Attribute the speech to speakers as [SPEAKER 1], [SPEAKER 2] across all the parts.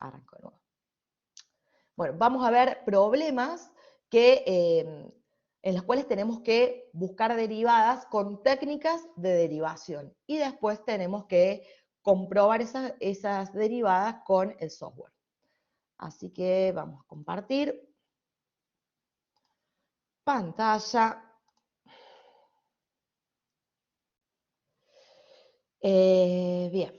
[SPEAKER 1] Arranco de nuevo. Bueno, vamos a ver problemas en los cuales tenemos que buscar derivadas con técnicas de derivación. Y después tenemos que comprobar esas derivadas con el software. Así que vamos a compartir pantalla. Bien.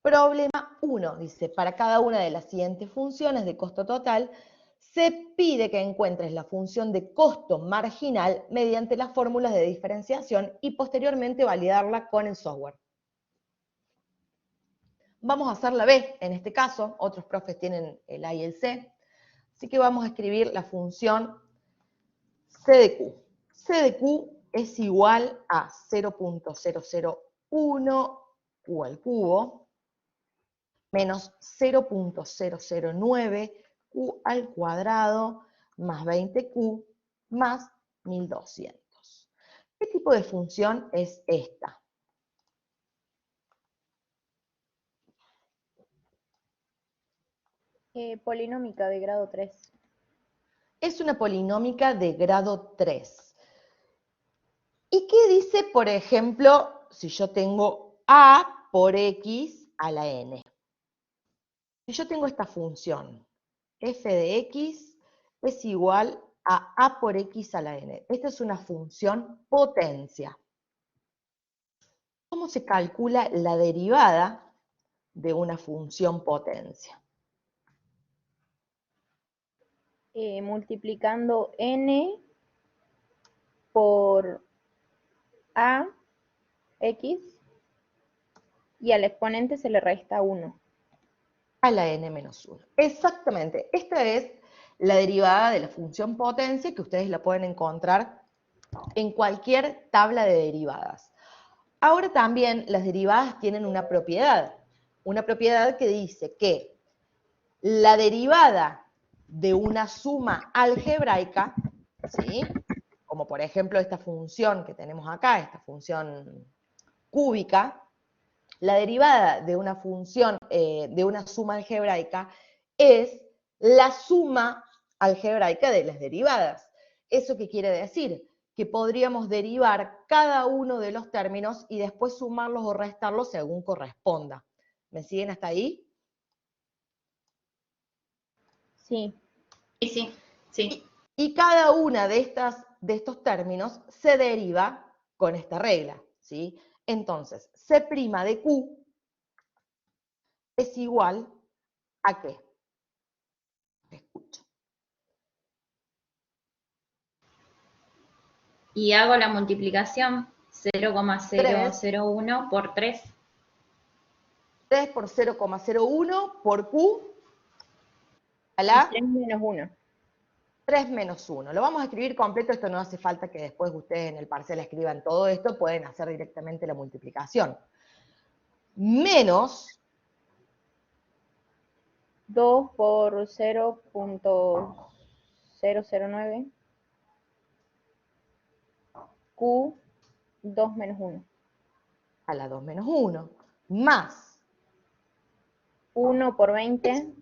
[SPEAKER 1] Problema 1, dice, para cada una de las siguientes funciones de costo total, se pide que encuentres la función de costo marginal mediante las fórmulas de diferenciación y posteriormente validarla con el software. Vamos a hacer la B, en este caso, otros profes tienen el A y el C, así que vamos a escribir la función C de Q. C de Q es igual a 0.001 Q al cubo, menos 0.009 Q al cuadrado, más 20Q, más 1200. ¿Qué tipo de función es esta?
[SPEAKER 2] Polinómica de grado 3.
[SPEAKER 1] Es una polinómica de grado 3. ¿Y qué dice, por ejemplo, si yo tengo A por X a la N? Si yo tengo esta función, f de X es igual a A por X a la N. Esta es una función potencia. ¿Cómo se calcula la derivada de una función potencia?
[SPEAKER 2] Multiplicando n por a, x, y al exponente se le resta 1.
[SPEAKER 1] A la n menos 1. Exactamente. Esta es la derivada de la función potencia que ustedes la pueden encontrar en cualquier tabla de derivadas. Ahora también las derivadas tienen una propiedad que dice que la derivada de una suma algebraica, ¿sí? Como por ejemplo esta función que tenemos acá, esta función cúbica, la derivada de una función, de una suma algebraica, es la suma algebraica de las derivadas. ¿Eso qué quiere decir? Que podríamos derivar cada uno de los términos y después sumarlos o restarlos según corresponda. ¿Me siguen hasta ahí?
[SPEAKER 2] Sí.
[SPEAKER 3] Sí.
[SPEAKER 1] Y cada una de estos términos se deriva con esta regla, ¿sí? Entonces, C' de Q es igual a ¿qué? Escucho.
[SPEAKER 3] Y hago la multiplicación 0,001 por 3.
[SPEAKER 1] 3 por 0,01 por Q a la
[SPEAKER 2] 3 menos 1.
[SPEAKER 1] 3 menos 1. Lo vamos a escribir completo, esto no hace falta que después ustedes en el parcial escriban todo esto, pueden hacer directamente la multiplicación. Menos
[SPEAKER 2] 2 por 0.009. Q, 2 menos 1.
[SPEAKER 1] a la 2 menos 1, más
[SPEAKER 2] 1 por 20.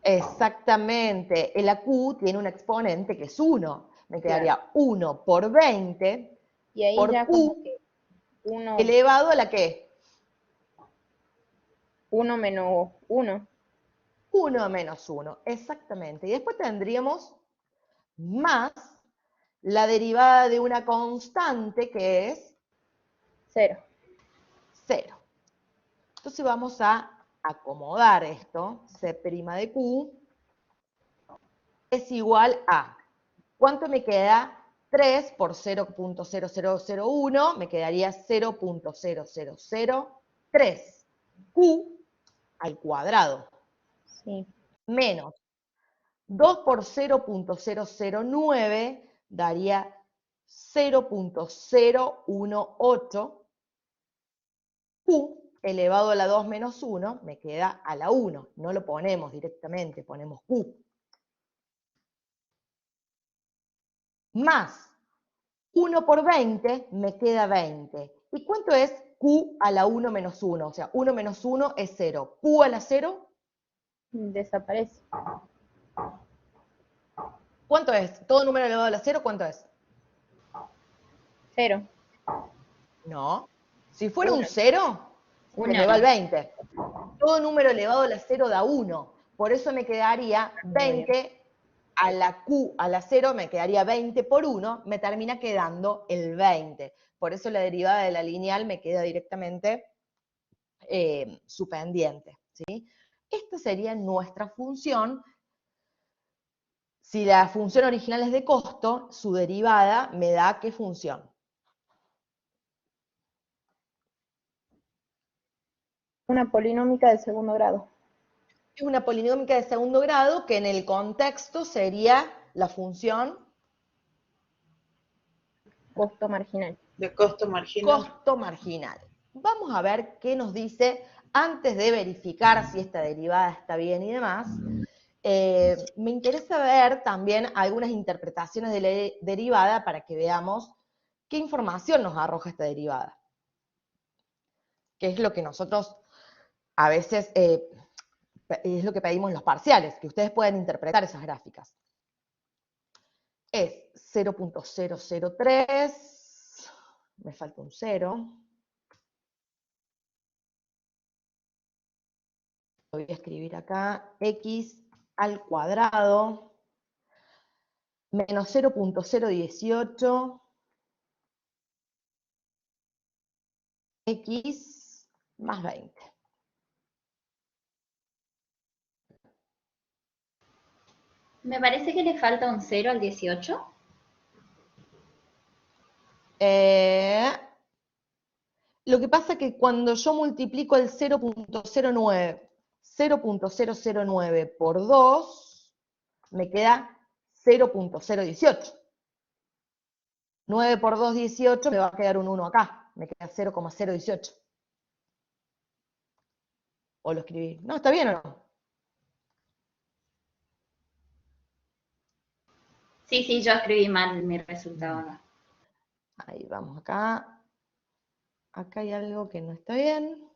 [SPEAKER 1] exactamente, la Q tiene un exponente que es 1. Me quedaría 1 por 20
[SPEAKER 2] Y ahí
[SPEAKER 1] por
[SPEAKER 2] ya
[SPEAKER 1] Q
[SPEAKER 2] como que 1
[SPEAKER 1] elevado a la ¿qué?
[SPEAKER 2] menos 1.
[SPEAKER 1] 1 menos 1, exactamente. Y después tendríamos más la derivada de una constante que es
[SPEAKER 2] 0.
[SPEAKER 1] 0. Entonces vamos a acomodar esto, C' de Q es igual a, ¿cuánto me queda? 3 por 0.0001, me quedaría 0.0003. Q al cuadrado.
[SPEAKER 2] Sí.
[SPEAKER 1] Menos 2 por 0.009 daría 0.018. Q elevado a la 2 menos 1 me queda a la 1. No lo ponemos directamente, ponemos Q. Más 1 por 20 me queda 20. ¿Y cuánto es Q a la 1 menos 1? O sea, 1 menos 1 es 0. Q a la 0,
[SPEAKER 2] Desaparece.
[SPEAKER 1] ¿Cuánto es? ¿Todo número elevado a la 0 cuánto es?
[SPEAKER 2] 0.
[SPEAKER 1] No. Si fuera un
[SPEAKER 2] Uno.
[SPEAKER 1] 0, se
[SPEAKER 3] Uno.
[SPEAKER 1] eleva al 20. Todo número elevado a la 0 da 1. Por eso me quedaría 20 a la Q a la 0, me quedaría 20 por 1, me termina quedando el 20. Por eso la derivada de la lineal me queda directamente su pendiente, ¿sí? Esta sería nuestra función. Si la función original es de costo, su derivada me da ¿qué función?
[SPEAKER 2] Una polinómica de segundo grado.
[SPEAKER 1] Es una polinómica de segundo grado que en el contexto sería la función
[SPEAKER 2] Costo marginal.
[SPEAKER 4] De costo marginal.
[SPEAKER 1] costo marginal. Vamos a ver qué nos dice antes de verificar si esta derivada está bien y demás. Me interesa ver también algunas interpretaciones de la derivada para que veamos qué información nos arroja esta derivada. Que es lo que nosotros a veces es lo que pedimos en los parciales, que ustedes puedan interpretar esas gráficas. Es 0.003, me falta un 0. Lo voy a escribir acá, x al cuadrado menos 0.018 x más 20.
[SPEAKER 3] Me parece que le falta un 0 al 18.
[SPEAKER 1] Lo que pasa es que cuando yo multiplico el 0.009 por 2, me queda 0.018. 9 por 2, 18, me va a quedar un 1 acá, me queda 0,018. ¿O lo escribí? No, ¿está bien o no?
[SPEAKER 3] Sí, sí, yo escribí mal mi resultado acá.
[SPEAKER 1] Ahí vamos acá. Acá hay algo que no está bien.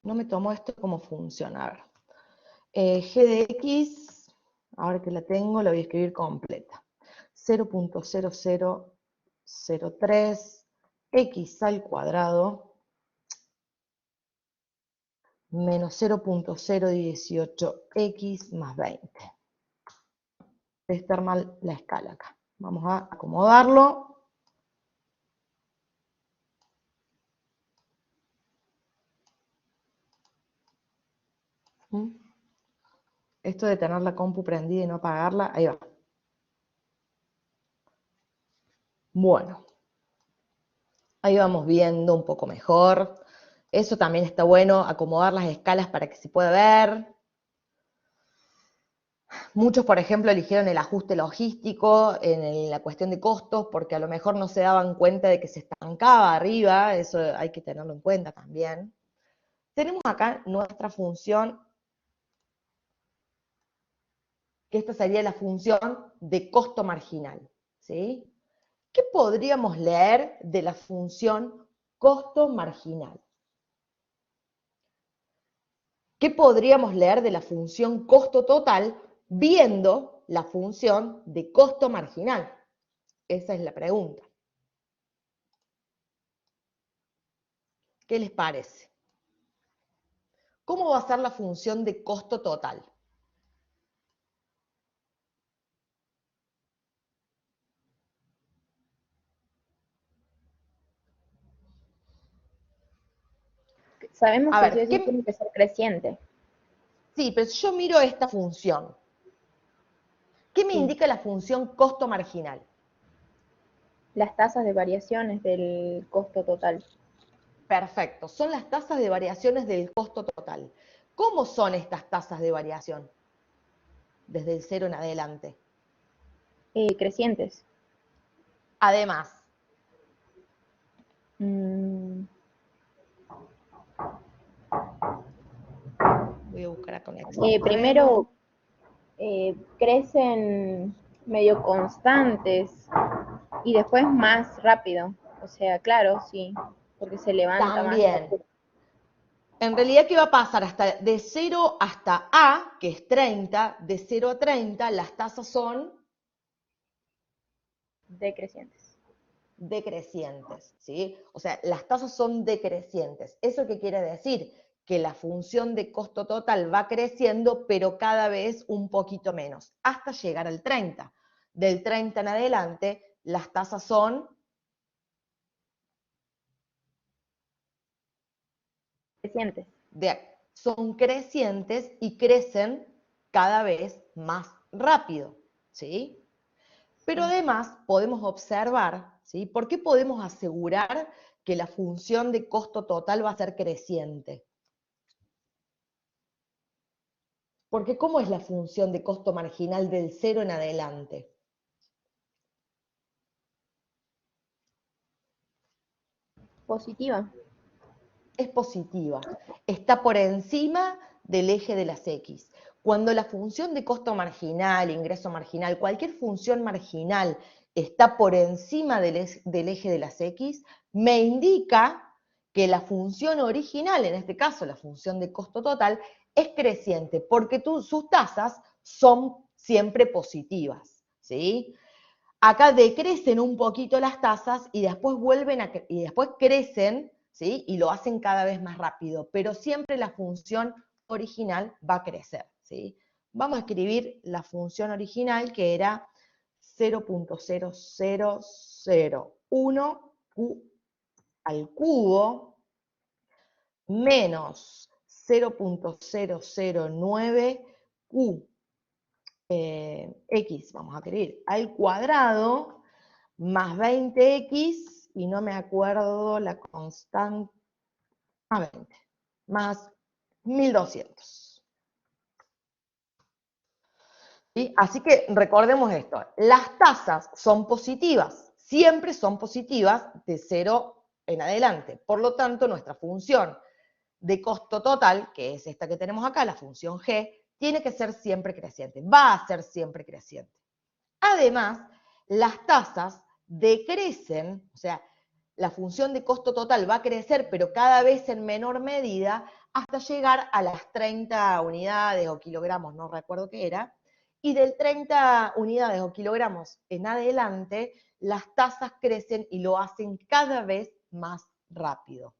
[SPEAKER 1] No me tomó esto como funciona. A ver. G de X, ahora que la tengo, la voy a escribir completa. 0.0003 X al cuadrado menos 0.018 X más 20. Debe estar mal la escala acá. Vamos a acomodarlo. Esto de tener la compu prendida y no apagarla, ahí va. Bueno, ahí vamos viendo un poco mejor. Eso también está bueno, acomodar las escalas para que se pueda ver. Muchos, por ejemplo, eligieron el ajuste logístico en la cuestión de costos porque a lo mejor no se daban cuenta de que se estancaba arriba, eso hay que tenerlo en cuenta también. Tenemos acá nuestra función, que esta sería la función de costo marginal, ¿sí? ¿Qué podríamos leer de la función costo marginal? ¿Qué podríamos leer de la función costo total viendo la función de costo marginal? Esa es la pregunta. ¿Qué les parece? ¿Cómo va a ser la función de costo total?
[SPEAKER 2] Sabemos
[SPEAKER 1] A
[SPEAKER 2] que sí
[SPEAKER 1] ver,
[SPEAKER 2] o sí tiene que ser creciente.
[SPEAKER 1] sí, pero si yo miro esta función, ¿qué me
[SPEAKER 2] Sí.
[SPEAKER 1] indica la función costo marginal?
[SPEAKER 2] Las tasas de variaciones del costo total.
[SPEAKER 1] Perfecto, son las tasas de variaciones del costo total. ¿Cómo son estas tasas de variación? Desde el 0 en adelante.
[SPEAKER 2] Crecientes.
[SPEAKER 1] Además, voy a buscar acá un ejemplo.
[SPEAKER 2] Primero crecen medio constantes y después más rápido. O sea, claro, sí, porque se levanta más.
[SPEAKER 1] También. en realidad, ¿qué va a pasar? Hasta de 0 hasta A, que es 30, de 0 a 30, las tasas son
[SPEAKER 2] Decrecientes.
[SPEAKER 1] decrecientes, ¿sí? O sea, las tasas son decrecientes. ¿Eso qué quiere decir? Que la función de costo total va creciendo, pero cada vez un poquito menos, hasta llegar al 30. Del 30 en adelante, las tasas son
[SPEAKER 2] Decrecientes.
[SPEAKER 1] son crecientes y crecen cada vez más rápido, ¿sí? Pero además podemos observar, ¿sí? ¿Por qué podemos asegurar que la función de costo total va a ser creciente? Porque ¿cómo es la función de costo marginal del 0 en adelante?
[SPEAKER 2] Positiva.
[SPEAKER 1] Es positiva, está por encima del eje de las X. Cuando la función de costo marginal, ingreso marginal, cualquier función marginal está por encima del eje de las X, me indica que la función original, en este caso la función de costo total, es creciente, porque sus tasas son siempre positivas, ¿sí? Acá decrecen un poquito las tasas y después y después crecen, ¿sí? Y lo hacen cada vez más rápido, pero siempre la función original va a crecer, ¿sí? Vamos a escribir la función original, que era 0.0001 q al cubo menos 0.009 q x, vamos a escribir, al cuadrado, más 20x, y no me acuerdo la constante, a 20, más 1200. ¿Sí? Así que recordemos esto, las tasas son positivas, siempre son positivas de 0 en adelante. Por lo tanto, nuestra función de costo total, que es esta que tenemos acá, la función g, tiene que ser siempre creciente, va a ser siempre creciente. Además, las tasas decrecen, o sea, la función de costo total va a crecer, pero cada vez en menor medida, hasta llegar a las 30 unidades o kilogramos, no recuerdo qué era, y del 30 unidades o kilogramos en adelante, las tasas crecen y lo hacen cada vez más rápido.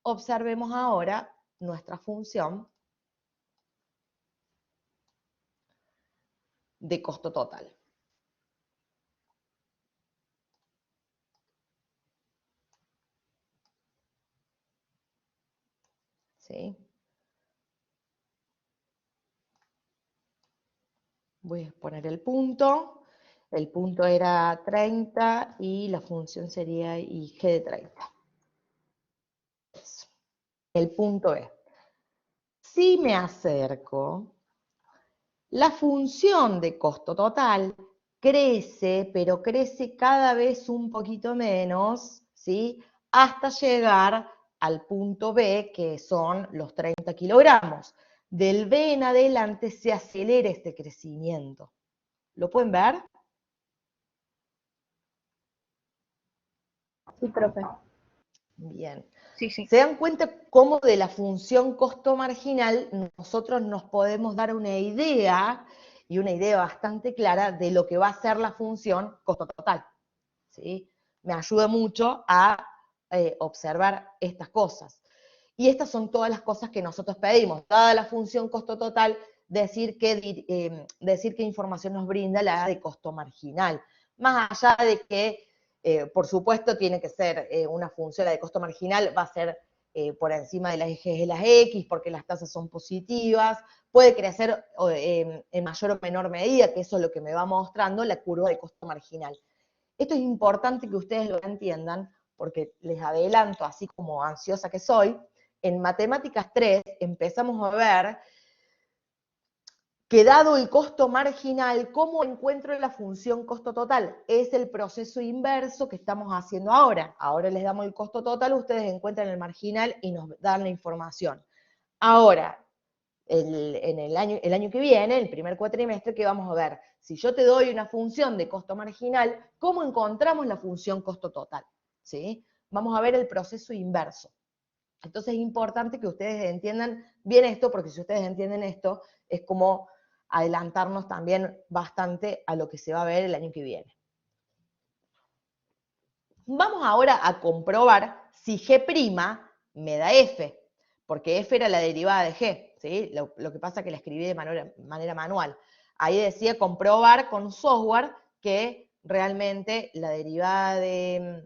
[SPEAKER 1] Observemos ahora nuestra función de costo total. ¿Sí? Voy a poner el punto. El punto era 30 y la función sería IG de 30. Eso. El punto es, si me acerco, la función de costo total crece, pero crece cada vez un poquito menos, ¿sí? Hasta llegar al punto B, que son los 30 kilogramos. Del B en adelante se acelera este crecimiento. ¿Lo pueden ver?
[SPEAKER 2] Sí, profe.
[SPEAKER 1] Bien.
[SPEAKER 2] Sí, sí.
[SPEAKER 1] ¿Se dan cuenta cómo de la función costo marginal nosotros nos podemos dar una idea, y una idea bastante clara, de lo que va a ser la función costo total? ¿Sí? Me ayuda mucho a observar estas cosas. Y estas son todas las cosas que nosotros pedimos. Dada la función costo total, decir qué información nos brinda la de costo marginal. Más allá de que, por supuesto, tiene que ser una función, la de costo marginal va a ser por encima de las ejes de las X, porque las tasas son positivas, puede crecer en mayor o menor medida, que eso es lo que me va mostrando la curva de costo marginal. Esto es importante que ustedes lo entiendan, porque les adelanto, así como ansiosa que soy, en Matemáticas 3 empezamos a ver que dado el costo marginal, ¿cómo encuentro la función costo total? Es el proceso inverso que estamos haciendo ahora. Ahora les damos el costo total, ustedes encuentran el marginal y nos dan la información. Ahora, en el año que viene, el primer cuatrimestre, que vamos a ver, si yo te doy una función de costo marginal, ¿cómo encontramos la función costo total? ¿Sí? Vamos a ver el proceso inverso. Entonces es importante que ustedes entiendan bien esto, porque si ustedes entienden esto, es como adelantarnos también bastante a lo que se va a ver el año que viene. Vamos ahora a comprobar si G' me da F, porque F era la derivada de G, ¿sí? Lo que pasa es que la escribí de manera manual. Ahí decía comprobar con software que realmente la derivada de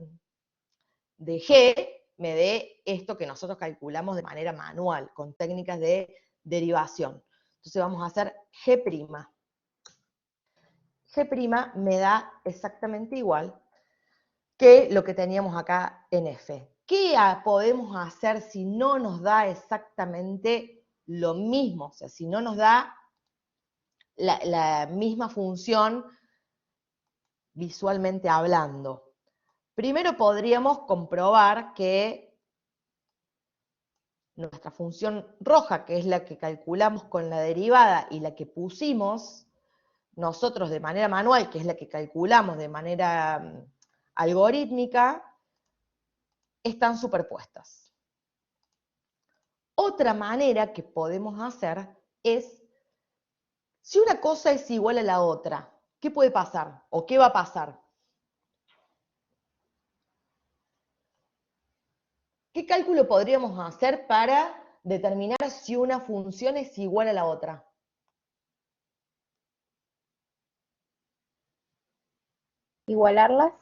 [SPEAKER 1] G me dé esto que nosotros calculamos de manera manual, con técnicas de derivación. Entonces vamos a hacer G'. G' me da exactamente igual que lo que teníamos acá en F. ¿Qué podemos hacer si no nos da exactamente lo mismo? O sea, si no nos da la misma función visualmente hablando. Primero podríamos comprobar que nuestra función roja, que es la que calculamos con la derivada y la que pusimos nosotros de manera manual, que es la que calculamos de manera algorítmica, están superpuestas. Otra manera que podemos hacer es, si una cosa es igual a la otra, ¿qué puede pasar? ¿O qué va a pasar? ¿Qué cálculo podríamos hacer para determinar si una función es igual a la otra?
[SPEAKER 2] Igualarlas.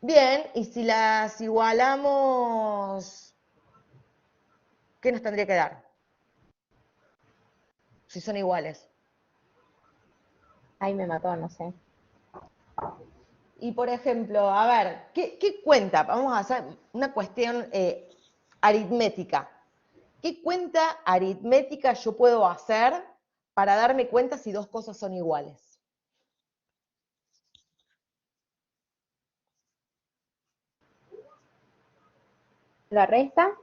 [SPEAKER 1] Bien, y si las igualamos, ¿qué nos tendría que dar? Si son iguales.
[SPEAKER 2] Ay, me mató, no sé.
[SPEAKER 1] Y por ejemplo, a ver, ¿qué cuenta? Vamos a hacer una cuestión aritmética. ¿Qué cuenta aritmética yo puedo hacer para darme cuenta si dos cosas son iguales?
[SPEAKER 2] La resta.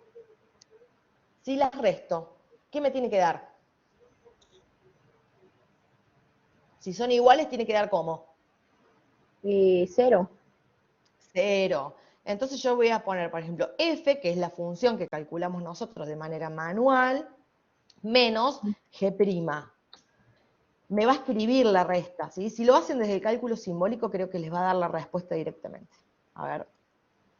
[SPEAKER 1] Si las resto, ¿qué me tiene que dar? Si son iguales, tiene que dar ¿cómo?
[SPEAKER 2] 0.
[SPEAKER 1] 0. Entonces yo voy a poner, por ejemplo, f, que es la función que calculamos nosotros de manera manual, menos g'. Me va a escribir la resta, ¿sí? Si lo hacen desde el cálculo simbólico, creo que les va a dar la respuesta directamente. A ver,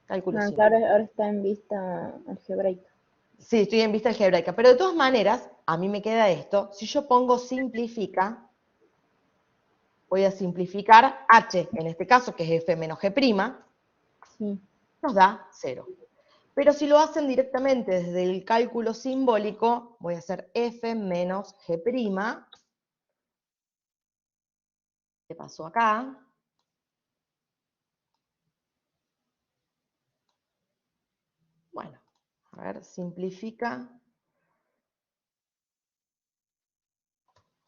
[SPEAKER 1] cálculo
[SPEAKER 2] No, claro,
[SPEAKER 1] simbólico.
[SPEAKER 2] ahora está en vista algebraica.
[SPEAKER 1] Sí, estoy en vista algebraica, pero de todas maneras, a mí me queda esto. Si yo pongo simplifica, voy a simplificar h, en este caso, que es f menos g',
[SPEAKER 2] Sí.
[SPEAKER 1] nos da 0. Pero si lo hacen directamente desde el cálculo simbólico, voy a hacer f menos g'. ¿Qué pasó acá? Bueno, a ver, simplifica.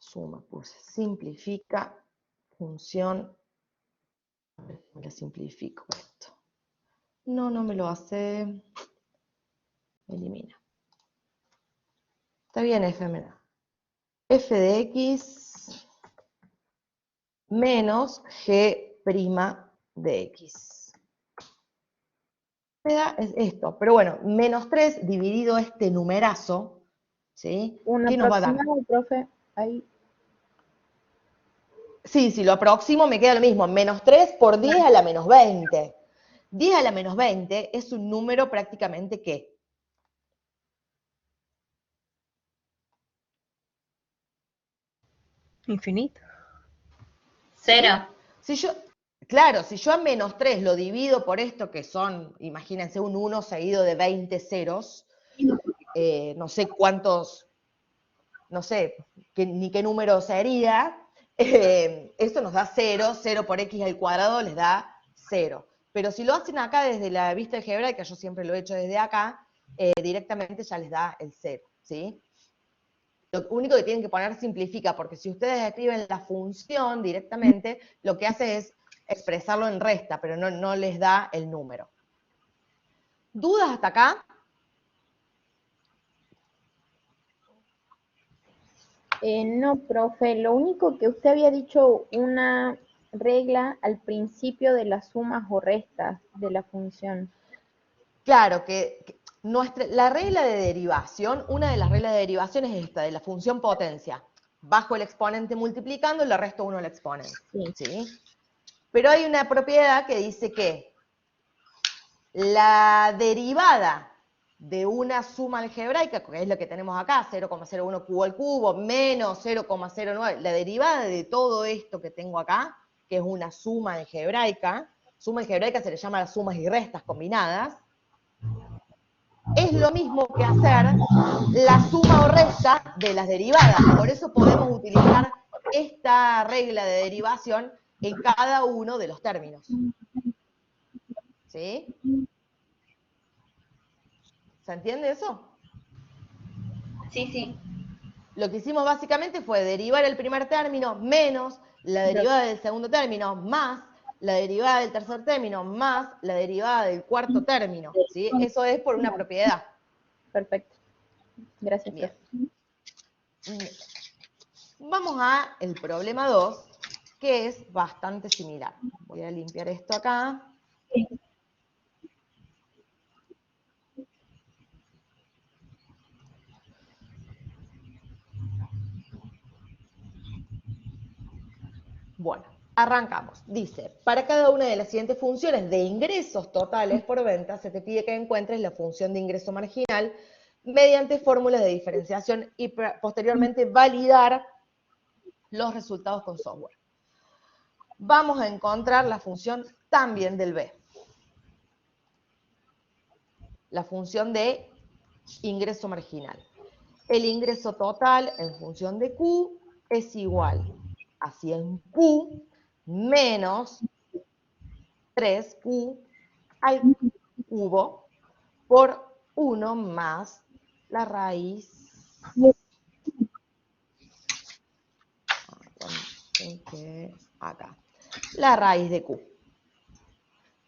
[SPEAKER 1] Suma, puse simplifica función. A ver, me la simplifico esto. No, no me lo hace. Elimina. Está bien f menos. F de x menos g' de x. Me da esto, pero bueno, menos 3 dividido este numerazo, ¿sí?
[SPEAKER 2] Un
[SPEAKER 1] ¿Qué nos va a dar?
[SPEAKER 2] aproximado, profe. Ahí.
[SPEAKER 1] Sí, si lo aproximo me queda lo mismo, menos 3 por 10 a la menos 20. 10 a la menos 20 es un número prácticamente ¿qué?
[SPEAKER 4] Infinito.
[SPEAKER 3] 0.
[SPEAKER 1] Si yo, claro, si yo a menos 3 lo divido por esto que son, imagínense, un 1 seguido de 20 ceros, no sé cuántos, no sé ni qué número sería, esto nos da 0, 0 por x al cuadrado les da 0. Pero si lo hacen acá desde la vista algebraica, yo siempre lo he hecho desde acá, directamente ya les da el 0, ¿sí? Lo único que tienen que poner simplifica, porque si ustedes escriben la función directamente, lo que hace es expresarlo en resta, pero no les da el número. ¿Dudas hasta acá?
[SPEAKER 2] No, profe, lo único que usted había dicho una regla al principio de las sumas o restas de la función.
[SPEAKER 1] Claro, la regla de derivación, una de las reglas de derivación es esta, de la función potencia. Bajo el exponente multiplicando, le resto 1 al exponente. ¿Sí? Pero hay una propiedad que dice que la derivada de una suma algebraica, que es lo que tenemos acá, 0,01 cubo al cubo, menos 0,09, la derivada de todo esto que tengo acá, que es una suma algebraica se le llama las sumas y restas combinadas, es lo mismo que hacer la suma o resta de las derivadas. Por eso podemos utilizar esta regla de derivación en cada uno de los términos. ¿Sí? ¿Se entiende eso?
[SPEAKER 3] Sí, sí.
[SPEAKER 1] Lo que hicimos básicamente fue derivar el primer término menos la derivada del segundo término más la derivada del tercer término más la derivada del cuarto término. ¿Sí? Eso es por una propiedad.
[SPEAKER 2] Perfecto. Gracias,
[SPEAKER 1] Bien.
[SPEAKER 2] profe.
[SPEAKER 1] Vamos al problema 2, que es bastante similar. Voy a limpiar esto acá. Bueno, arrancamos. Dice, para cada una de las siguientes funciones de ingresos totales por venta, se te pide que encuentres la función de ingreso marginal mediante fórmulas de diferenciación y posteriormente validar los resultados con software. Vamos a encontrar la función también del B. La función de ingreso marginal. El ingreso total en función de Q es igual a 100Q menos 3Q al cubo por 1 más la raíz. Acá. La raíz de Q.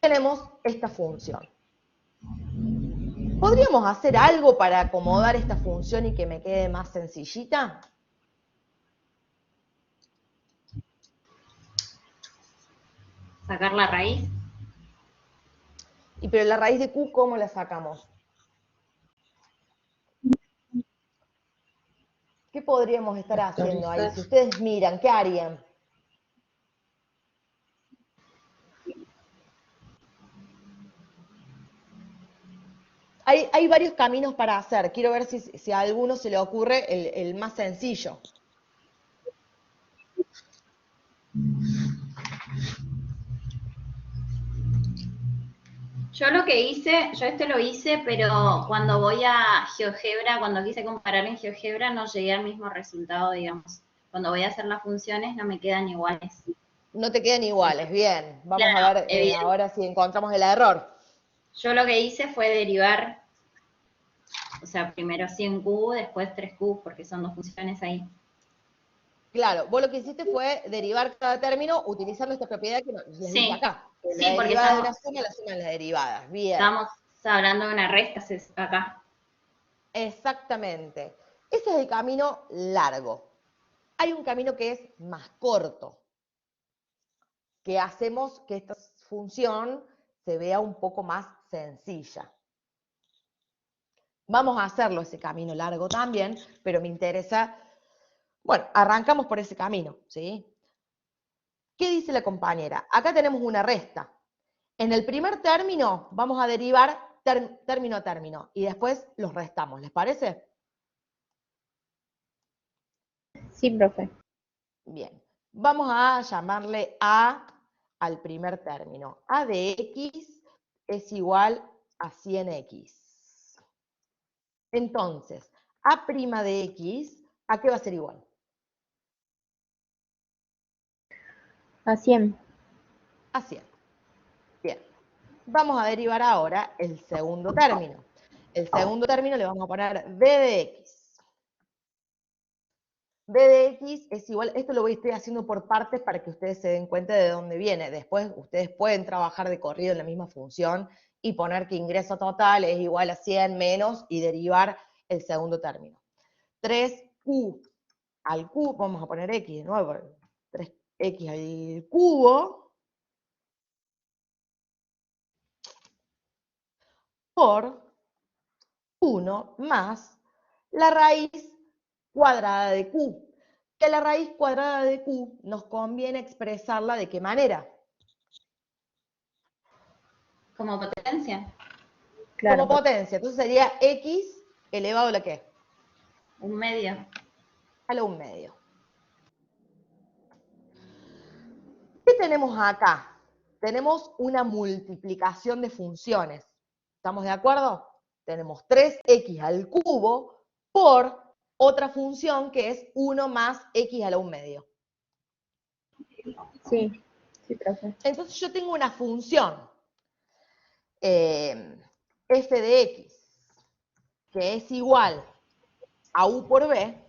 [SPEAKER 1] Tenemos esta función. ¿Podríamos hacer algo para acomodar esta función y que me quede más sencillita?
[SPEAKER 3] Sacar la raíz.
[SPEAKER 1] Pero la raíz de Q, ¿cómo la sacamos? ¿Qué podríamos estar haciendo ahí? Si ustedes miran, ¿qué harían? Hay varios caminos para hacer. Quiero ver si a alguno se le ocurre el más sencillo.
[SPEAKER 3] Yo lo que hice, yo esto lo hice, pero cuando voy a GeoGebra, cuando quise comparar en GeoGebra, no llegué al mismo resultado, digamos. Cuando voy a hacer las funciones no me quedan iguales.
[SPEAKER 1] No te quedan iguales, bien. Vamos
[SPEAKER 3] Claro,
[SPEAKER 1] a ver ahora si encontramos el error.
[SPEAKER 3] Yo lo que hice fue derivar, o sea, primero 100Q, después 3Q, porque son dos funciones ahí.
[SPEAKER 1] Claro, vos lo que hiciste fue derivar cada término utilizando esta propiedad que les dije
[SPEAKER 3] Sí,
[SPEAKER 1] acá.
[SPEAKER 3] sí,
[SPEAKER 1] La
[SPEAKER 3] porque
[SPEAKER 1] derivada de una suma, la suma de las derivadas. Bien.
[SPEAKER 3] estamos hablando de una resta acá.
[SPEAKER 1] Exactamente. Ese es el camino largo. Hay un camino que es más corto, que hacemos que esta función se vea un poco más sencilla. Vamos a hacerlo ese camino largo también, pero me interesa, bueno, arrancamos por ese camino, ¿sí? ¿Qué dice la compañera? Acá tenemos una resta. En el primer término vamos a derivar término a término y después los restamos, ¿les parece?
[SPEAKER 2] Sí, profe.
[SPEAKER 1] Bien, vamos a llamarle A al primer término. A de X es igual a 100X. Entonces, A' de X, ¿a qué va a ser igual?
[SPEAKER 2] A 100.
[SPEAKER 1] A 100. Bien. Vamos a derivar ahora el segundo término. El segundo término le vamos a poner B de X. B de X es igual, esto lo estoy haciendo por partes para que ustedes se den cuenta de dónde viene. Después ustedes pueden trabajar de corrido en la misma función y poner que ingreso total es igual a 100 menos y derivar el segundo término. 3Q al cubo, vamos a poner X de nuevo, 3X al cubo, por 1 más la raíz cuadrada de Q. Que la raíz cuadrada de Q nos conviene expresarla ¿de qué manera?
[SPEAKER 3] Como potencia.
[SPEAKER 2] Claro,
[SPEAKER 1] Como potencia. Entonces sería X elevado a la ¿qué?
[SPEAKER 3] Un medio.
[SPEAKER 1] A la 1/2. ¿Qué tenemos acá? Tenemos una multiplicación de funciones. ¿Estamos de acuerdo? Tenemos 3x al cubo por otra función que es 1 más x a la 1/2.
[SPEAKER 2] sí, sí, profe.
[SPEAKER 1] Entonces yo tengo una función f de x que es igual a u por b.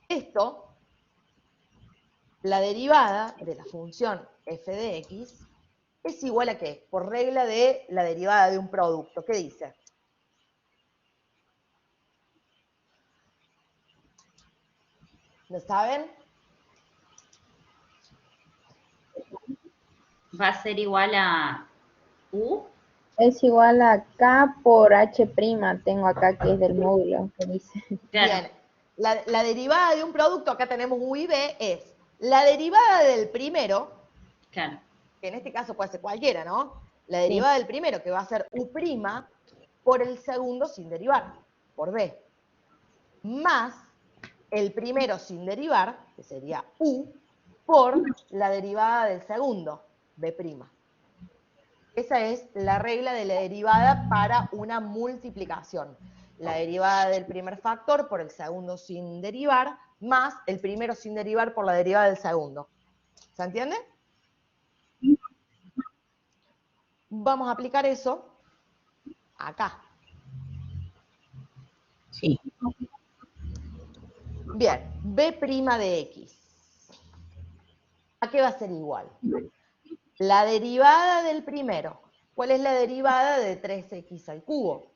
[SPEAKER 1] Esto, la derivada de la función f de x, es igual a ¿qué? Por regla de la derivada de un producto. ¿Qué dice? ¿Lo saben?
[SPEAKER 3] Va a ser igual a U.
[SPEAKER 2] Es igual a K por H', tengo acá que es del módulo, que dice.
[SPEAKER 3] Claro.
[SPEAKER 1] Bien, la derivada de un producto, acá tenemos u y b, es la derivada del primero,
[SPEAKER 3] Claro.
[SPEAKER 1] que en este caso puede ser cualquiera, ¿no? La
[SPEAKER 2] Sí.
[SPEAKER 1] derivada del primero, que va a ser u' por el segundo sin derivar, por b, más el primero sin derivar, que sería u, por la derivada del segundo, b'. Esa es la regla de la derivada para una multiplicación. La derivada del primer factor por el segundo sin derivar, más el primero sin derivar por la derivada del segundo. ¿Se entiende? Vamos a aplicar eso acá.
[SPEAKER 2] Sí.
[SPEAKER 1] Bien, b' de x. ¿A qué va a ser igual? La derivada del primero. ¿Cuál es la derivada de 3x al cubo?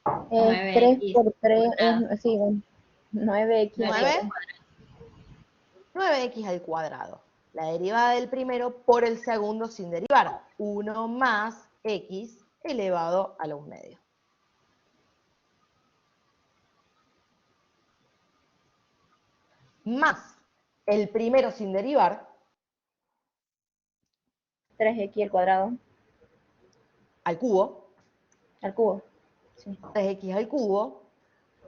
[SPEAKER 2] 3
[SPEAKER 3] 9x
[SPEAKER 2] por 3
[SPEAKER 3] cuadrado.
[SPEAKER 2] es, sí, 9x.
[SPEAKER 1] 9. 9x al cuadrado. La derivada del primero por el segundo sin derivar. 1 más x elevado a la 1/2. Más el primero sin derivar
[SPEAKER 2] 3x al cuadrado,
[SPEAKER 1] al cubo,
[SPEAKER 2] al cubo. Sí.
[SPEAKER 1] 3x al cubo,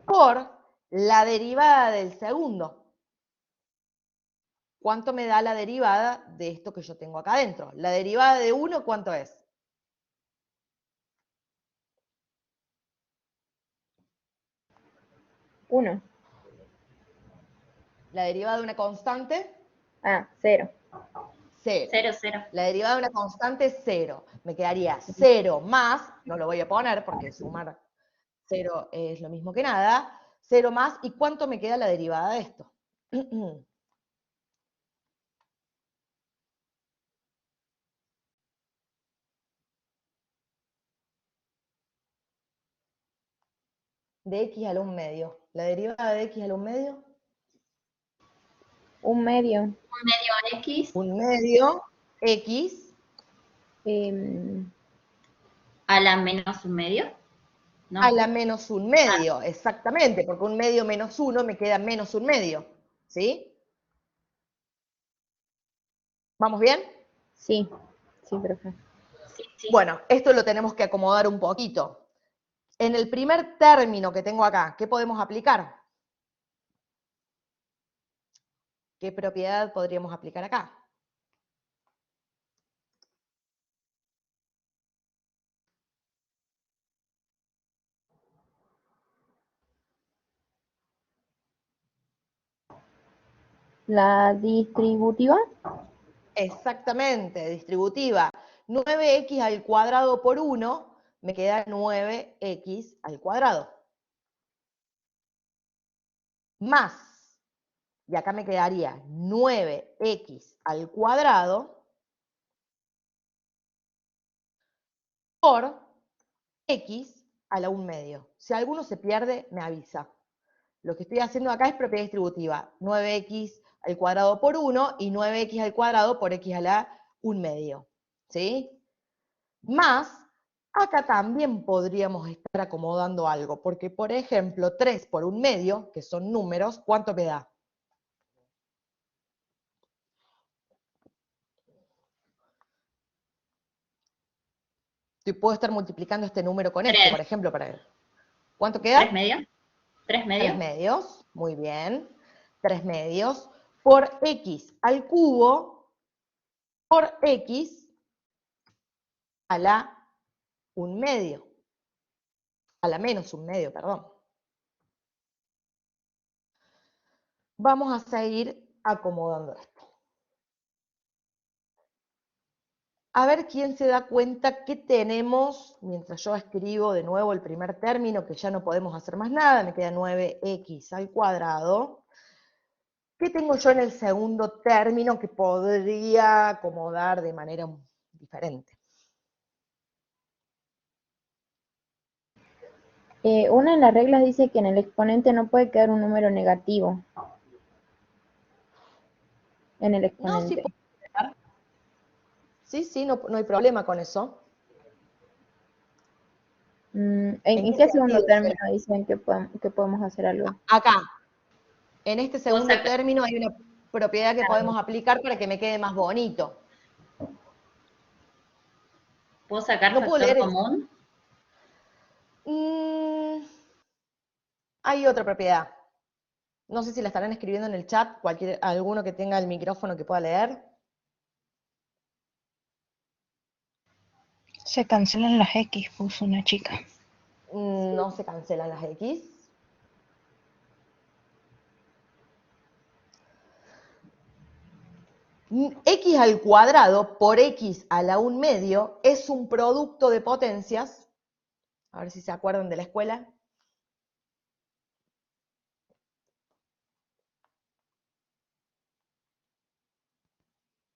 [SPEAKER 1] por la derivada del segundo. ¿Cuánto me da la derivada de esto que yo tengo acá adentro? La derivada de 1, ¿cuánto es?
[SPEAKER 2] Uno.
[SPEAKER 1] La derivada de una constante,
[SPEAKER 2] Ah, 0.
[SPEAKER 1] 0.
[SPEAKER 3] 0, 0.
[SPEAKER 1] La derivada de una constante es 0. Me quedaría 0 más, no lo voy a poner porque sumar 0 es lo mismo que nada, 0 más, ¿y cuánto me queda la derivada de esto? De x a la 1/2. ¿La derivada de x a la 1/2?
[SPEAKER 2] Un medio.
[SPEAKER 3] Un medio X
[SPEAKER 1] 1/2 x
[SPEAKER 3] a la menos un medio. No.
[SPEAKER 1] a la menos 1/2, exactamente, porque 1/2 menos 1 me queda menos 1/2, ¿sí? ¿Vamos bien?
[SPEAKER 2] Sí, sí, profe.
[SPEAKER 3] Sí, sí.
[SPEAKER 1] Bueno, esto lo tenemos que acomodar un poquito. En el primer término que tengo acá, ¿qué podemos aplicar? ¿Qué propiedad podríamos aplicar acá?
[SPEAKER 2] La distributiva.
[SPEAKER 1] Exactamente, distributiva. 9x al cuadrado por 1 me queda 9x al cuadrado. Más, y acá me quedaría 9x al cuadrado por x a la 1/2. Si alguno se pierde, me avisa. Lo que estoy haciendo acá es propiedad distributiva. 9x al cuadrado por 1 y 9x al cuadrado por x a la 1/2, ¿sí? Más, acá también podríamos estar acomodando algo, porque por ejemplo 3 por 1/2, que son números, ¿cuánto me da? Puedo estar multiplicando este número con este,
[SPEAKER 3] 3.
[SPEAKER 1] por ejemplo, para ver. ¿Cuánto
[SPEAKER 3] 3
[SPEAKER 1] queda?
[SPEAKER 3] medios. 3
[SPEAKER 1] 3
[SPEAKER 3] medios.
[SPEAKER 1] medios, muy bien. 3 medios por x al cubo por x a la 1/2. A la menos 1/2, perdón. Vamos a seguir acomodando esto. A ver quién se da cuenta que tenemos, mientras yo escribo de nuevo el primer término, que ya no podemos hacer más nada, me queda 9x al cuadrado. ¿Qué tengo yo en el segundo término que podría acomodar de manera diferente?
[SPEAKER 2] Una de las reglas dice que en el exponente no puede quedar un número negativo. En el
[SPEAKER 1] No, sí
[SPEAKER 2] exponente.
[SPEAKER 1] puede quedar. Sí, no hay problema con eso.
[SPEAKER 2] ¿En
[SPEAKER 1] ¿En
[SPEAKER 2] qué
[SPEAKER 1] qué
[SPEAKER 2] segundo
[SPEAKER 1] sentido?
[SPEAKER 2] término dicen que podemos hacer algo?
[SPEAKER 1] Acá, en este
[SPEAKER 3] Puedo
[SPEAKER 1] segundo
[SPEAKER 3] sacar,
[SPEAKER 1] término hay una propiedad que podemos aplicar para que me quede más bonito.
[SPEAKER 3] ¿Puedo sacar
[SPEAKER 1] No puedo
[SPEAKER 3] factor
[SPEAKER 1] leer
[SPEAKER 3] común?
[SPEAKER 1] Hay otra propiedad. No sé si la estarán escribiendo en el chat, alguno que tenga el micrófono que pueda leer.
[SPEAKER 4] Se cancelan las X, puso una chica.
[SPEAKER 1] No se cancelan las X. X al cuadrado por X a la 1/2 es un producto de potencias. A ver si se acuerdan de la escuela.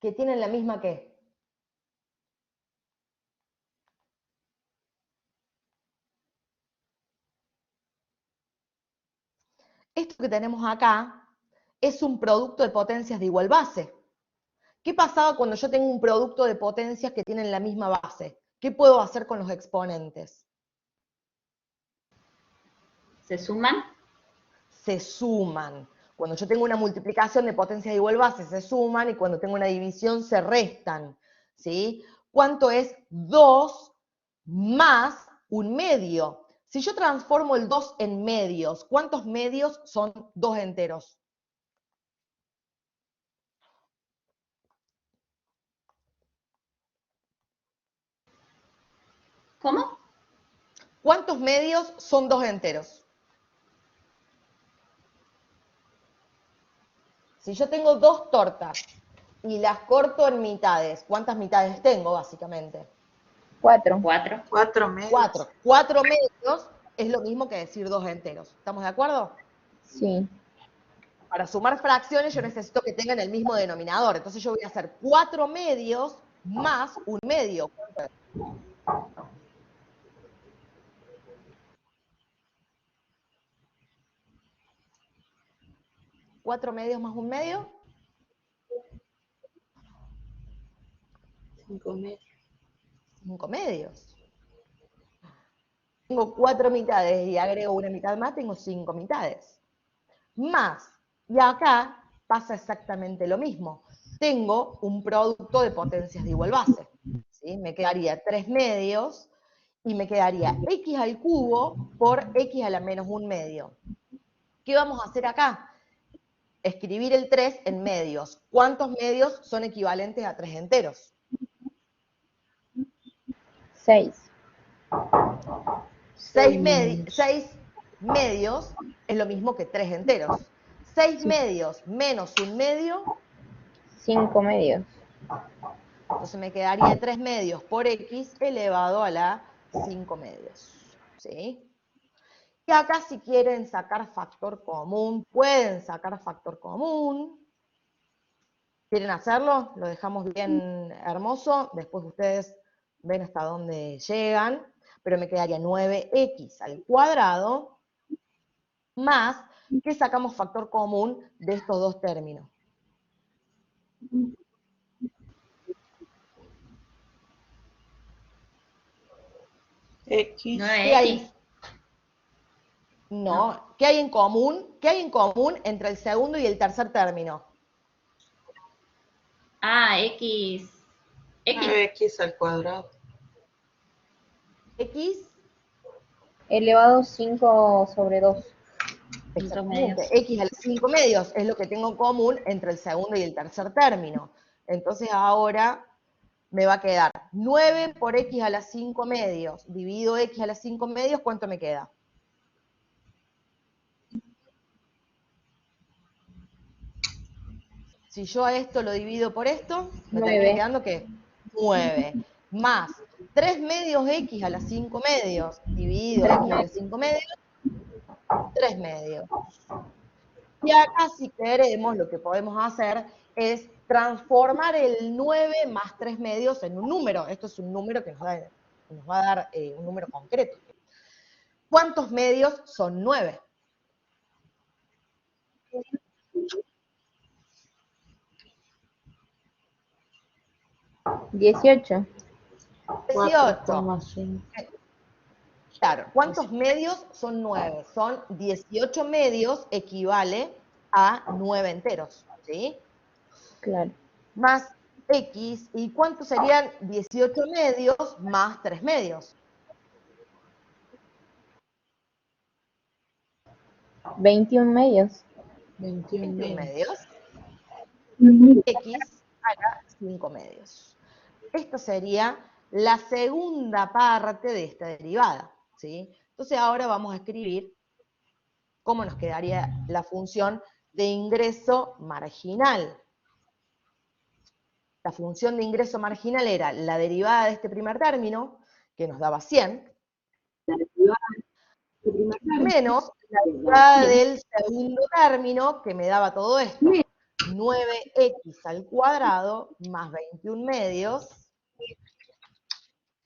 [SPEAKER 1] Que tienen la misma que. Esto que tenemos acá es un producto de potencias de igual base. ¿Qué pasaba cuando yo tengo un producto de potencias que tienen la misma base? ¿Qué puedo hacer con los exponentes?
[SPEAKER 3] ¿Se suman?
[SPEAKER 1] Se suman. Cuando yo tengo una multiplicación de potencias de igual base, se suman, y cuando tengo una división, se restan. ¿Sí? ¿Cuánto es 2 más 1/2? Si yo transformo el 2 en medios, ¿cuántos medios son 2 enteros?
[SPEAKER 3] ¿Cómo?
[SPEAKER 1] ¿Cuántos medios son 2 enteros? Si yo tengo 2 tortas y las corto en mitades, ¿cuántas mitades tengo, básicamente?
[SPEAKER 2] 4.
[SPEAKER 3] 4.
[SPEAKER 5] 4 medios.
[SPEAKER 1] 4. 4 medios es lo mismo que decir 2 enteros. ¿Estamos de acuerdo?
[SPEAKER 2] Sí.
[SPEAKER 1] Para sumar fracciones yo necesito que tengan el mismo denominador. Entonces yo voy a hacer 4 medios más 1/2. 4 medios más 1/2.
[SPEAKER 5] 5 medios.
[SPEAKER 1] 5 medios. Tengo 4 mitades y agrego una mitad más, tengo 5 mitades. Más, y acá pasa exactamente lo mismo. Tengo un producto de potencias de igual base. ¿Sí? Me quedaría 3 medios y me quedaría x al cubo por x a la menos 1/2. ¿Qué vamos a hacer acá? Escribir el 3 en medios. ¿Cuántos medios son equivalentes a 3 enteros?
[SPEAKER 2] 6.
[SPEAKER 1] 6 medios es lo mismo que 3 enteros. 6 medios menos 1/2.
[SPEAKER 2] 5 medios.
[SPEAKER 1] Entonces me quedaría 3 medios por x elevado a la 5 medios. ¿Sí? Y acá si quieren sacar factor común, pueden sacar factor común. ¿Quieren hacerlo? Lo dejamos bien hermoso. Después ustedes ven hasta dónde llegan. Pero me quedaría 9x al cuadrado más, ¿qué sacamos factor común de estos dos términos?
[SPEAKER 5] X.
[SPEAKER 1] ¿Qué
[SPEAKER 3] 9X.
[SPEAKER 1] hay? No, ¿qué hay en común? ¿Qué hay en común entre el segundo y el tercer término?
[SPEAKER 3] Ah, X. X.
[SPEAKER 5] 9x al cuadrado.
[SPEAKER 1] X,
[SPEAKER 2] Elevado 5 sobre 2.
[SPEAKER 1] exactamente, X a la 5 medios es lo que tengo en común entre el segundo y el tercer término. Entonces ahora me va a quedar 9 por X a la 5 medios, dividido X a la 5 medios, ¿cuánto me queda? Si yo a esto lo divido por esto, me
[SPEAKER 2] 9.
[SPEAKER 1] termina quedando ¿qué? 9. Más 3 medios X a la 5 medios, dividido X a la 5 medios, 3 medios. Y acá si queremos, lo que podemos hacer es transformar el 9 más 3 medios en un número. Esto es un número que nos va a dar un número concreto. ¿Cuántos medios son 9?
[SPEAKER 2] 18.
[SPEAKER 1] 18.
[SPEAKER 5] 4,5.
[SPEAKER 1] Claro, ¿cuántos medios son 9? Son 18 medios, equivale a 9 enteros, ¿sí?
[SPEAKER 2] Claro.
[SPEAKER 1] Más X, ¿y cuántos serían 18 medios más 3 medios?
[SPEAKER 2] 21 medios.
[SPEAKER 5] 21
[SPEAKER 1] 21
[SPEAKER 5] medios.
[SPEAKER 1] medios. X a la 5 medios. Esto sería la segunda parte de esta derivada, ¿sí? Entonces ahora vamos a escribir cómo nos quedaría la función de ingreso marginal. La función de ingreso marginal era la derivada de este primer término, que nos daba 100, menos la derivada del segundo término, que me daba todo esto. 9x al cuadrado más 21 medios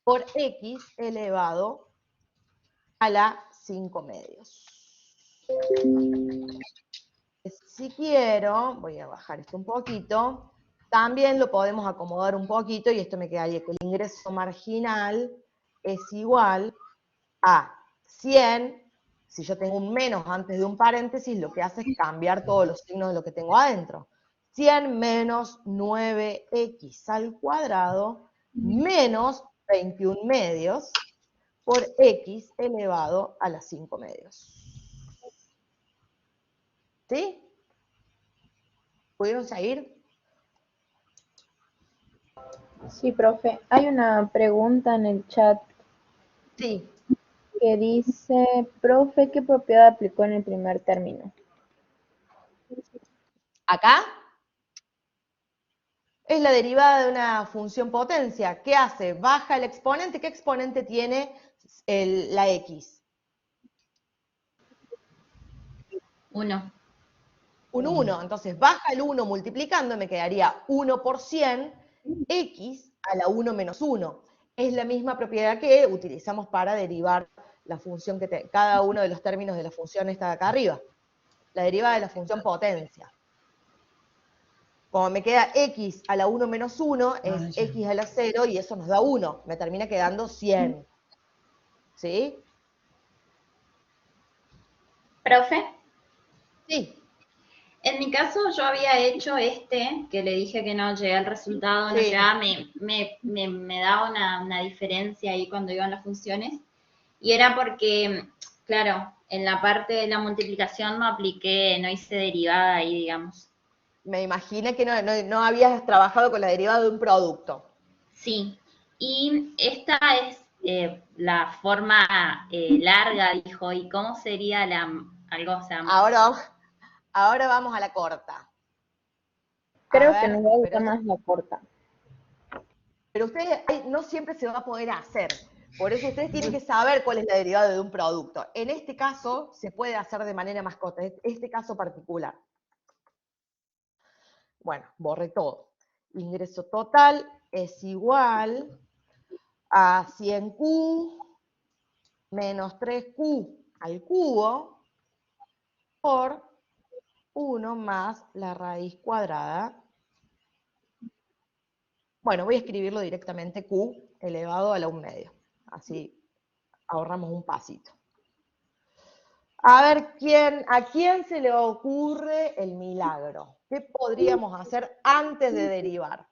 [SPEAKER 1] por x elevado a la 5 medios. Si quiero, voy a bajar esto un poquito, también lo podemos acomodar un poquito y esto me quedaría que el ingreso marginal es igual a 100, si yo tengo un menos antes de un paréntesis, lo que hace es cambiar todos los signos de lo que tengo adentro. 100 menos 9x al cuadrado menos 21 medios por x elevado a las 5 medios. ¿Sí? ¿Pudieron seguir?
[SPEAKER 2] Sí, profe. Hay una pregunta en el chat
[SPEAKER 1] Sí.
[SPEAKER 2] que dice, profe, ¿qué propiedad aplicó en el primer término?
[SPEAKER 1] Acá es la derivada de una función potencia. ¿Qué hace? Baja el exponente. ¿Qué exponente tiene la x?
[SPEAKER 3] 1.
[SPEAKER 1] Un 1. Entonces baja el 1 multiplicando, me quedaría 1 por 100, x a la 1 menos 1. Es la misma propiedad que utilizamos para derivar la función cada uno de los términos de la función esta de acá arriba. La derivada de la función potencia. Como me queda x a la 1 menos 1, es x a la 0 y eso nos da 1. Me termina quedando 100. ¿Sí?
[SPEAKER 3] ¿Profe?
[SPEAKER 1] Sí.
[SPEAKER 3] En mi caso yo había hecho que le dije que no llegué al resultado, no
[SPEAKER 1] Sí.
[SPEAKER 3] llegaba, me daba una diferencia ahí cuando iban las funciones. Y era porque, claro, en la parte de la multiplicación no hice derivada ahí, digamos.
[SPEAKER 1] Me imaginé que no habías trabajado con la derivada de un producto.
[SPEAKER 3] Sí, y esta es la forma larga, dijo, ¿y cómo sería algo, o sea,
[SPEAKER 1] Ahora vamos a la corta.
[SPEAKER 2] Creo
[SPEAKER 1] A
[SPEAKER 2] que
[SPEAKER 1] ver,
[SPEAKER 2] nos va a gustar más la corta.
[SPEAKER 1] pero ustedes no siempre se va a poder hacer. Por eso ustedes tienen que saber cuál es la derivada de un producto. En este caso se puede hacer de manera más corta, este caso particular. Bueno, borré todo. Ingreso total es igual a 100Q menos 3Q al cubo por 1 más la raíz cuadrada Bueno, voy a escribirlo directamente Q elevado a la 1/2. Así ahorramos un pasito. A ver, ¿a quién se le ocurre el milagro? ¿Qué podríamos hacer antes de derivar?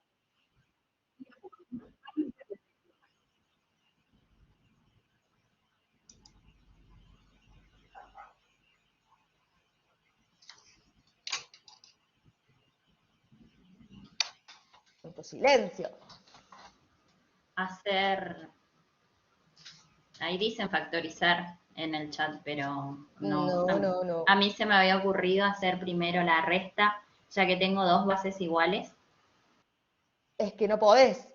[SPEAKER 1] Tanto silencio.
[SPEAKER 3] Ahí dicen factorizar en el chat, pero
[SPEAKER 1] No.
[SPEAKER 3] a mí se me había ocurrido hacer primero la resta, ya que tengo dos bases iguales.
[SPEAKER 1] Es que no podés.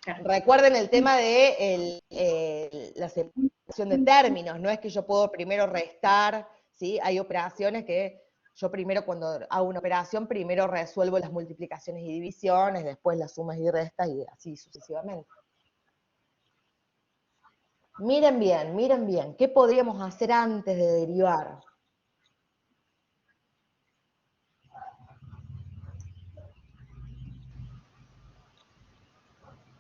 [SPEAKER 3] Claro.
[SPEAKER 1] Recuerden el tema de la separación de términos, no es que yo puedo primero restar, ¿sí? Hay operaciones que yo primero cuando hago una operación, primero resuelvo las multiplicaciones y divisiones, después las sumas y restas y así sucesivamente. Miren bien, ¿qué podríamos hacer antes de derivar?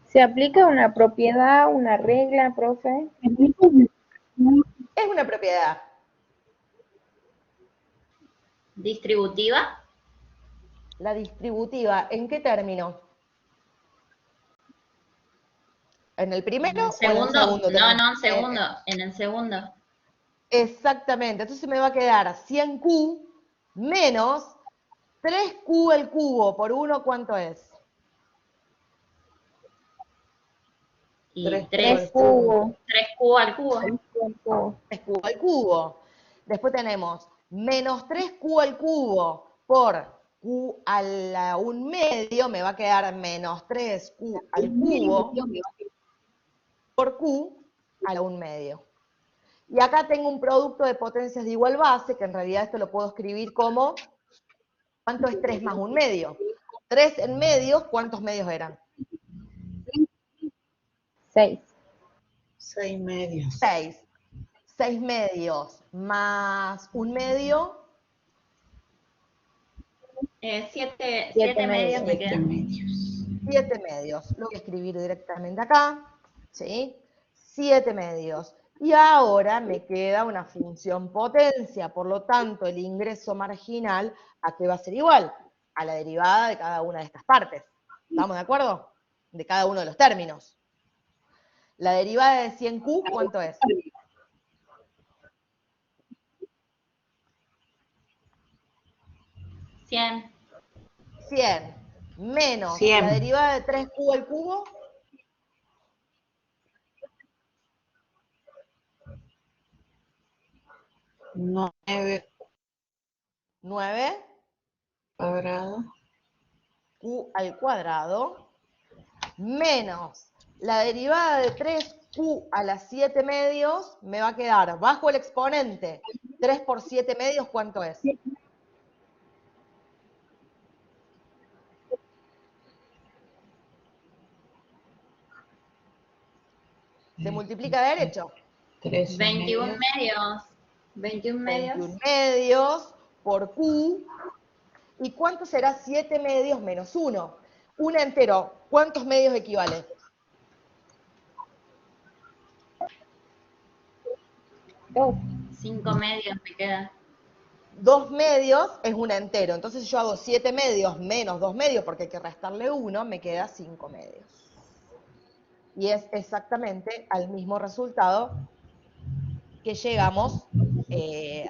[SPEAKER 2] ¿Se aplica una propiedad, una regla, profe?
[SPEAKER 1] Es una propiedad.
[SPEAKER 3] ¿Distributiva?
[SPEAKER 1] La distributiva, ¿en qué término? ¿En el primero
[SPEAKER 3] ¿En el
[SPEAKER 1] o en el
[SPEAKER 3] segundo?
[SPEAKER 1] segundo?
[SPEAKER 3] No, en el segundo.
[SPEAKER 1] Exactamente, entonces me va a quedar 100Q menos 3Q al cubo por 1, ¿cuánto es?
[SPEAKER 3] Y
[SPEAKER 2] 3 cubos.
[SPEAKER 3] 3Q al cubo.
[SPEAKER 1] 3Q al cubo. Después tenemos menos 3Q al cubo por Q a la 1/2, me va a quedar menos 3Q al cubo por Q a la 1/2. Y acá tengo un producto de potencias de igual base, que en realidad esto lo puedo escribir como, ¿cuánto es 3 más 1/2? 3 en medios, ¿cuántos medios eran?
[SPEAKER 2] 6.
[SPEAKER 5] 6 medios.
[SPEAKER 1] 6. 6 medios más 1/2.
[SPEAKER 3] 7 medios me
[SPEAKER 5] 7
[SPEAKER 3] quedan.
[SPEAKER 5] medios.
[SPEAKER 1] 7 medios. Lo voy a escribir directamente acá. ¿Sí? 7 medios. Y ahora me queda una función potencia. Por lo tanto, el ingreso marginal, ¿a qué va a ser igual? A la derivada de cada una de estas partes. ¿Estamos de acuerdo? De cada uno de los términos. La derivada de 100Q, ¿cuánto es?
[SPEAKER 3] 100.
[SPEAKER 1] 100 menos
[SPEAKER 5] 100.
[SPEAKER 1] la derivada de 3Q al cubo.
[SPEAKER 5] 9
[SPEAKER 1] 9
[SPEAKER 5] cuadrado.
[SPEAKER 1] Q al cuadrado menos la derivada de 3Q a las 7 medios me va a quedar bajo el exponente 3 por 7 medios, ¿cuánto es? Se multiplica de derecho.
[SPEAKER 5] 13
[SPEAKER 3] 21
[SPEAKER 5] medios.
[SPEAKER 3] medios. 21 medios.
[SPEAKER 1] 21 medios por Q. ¿Y cuánto será 7 medios menos 1? Un entero, ¿cuántos medios equivale?
[SPEAKER 2] 2.
[SPEAKER 3] 5 medios me quedan.
[SPEAKER 1] 2 medios es un entero. Entonces yo hago 7 medios menos 2 medios porque hay que restarle 1, me queda 5 medios. Y es exactamente al mismo resultado que llegamos,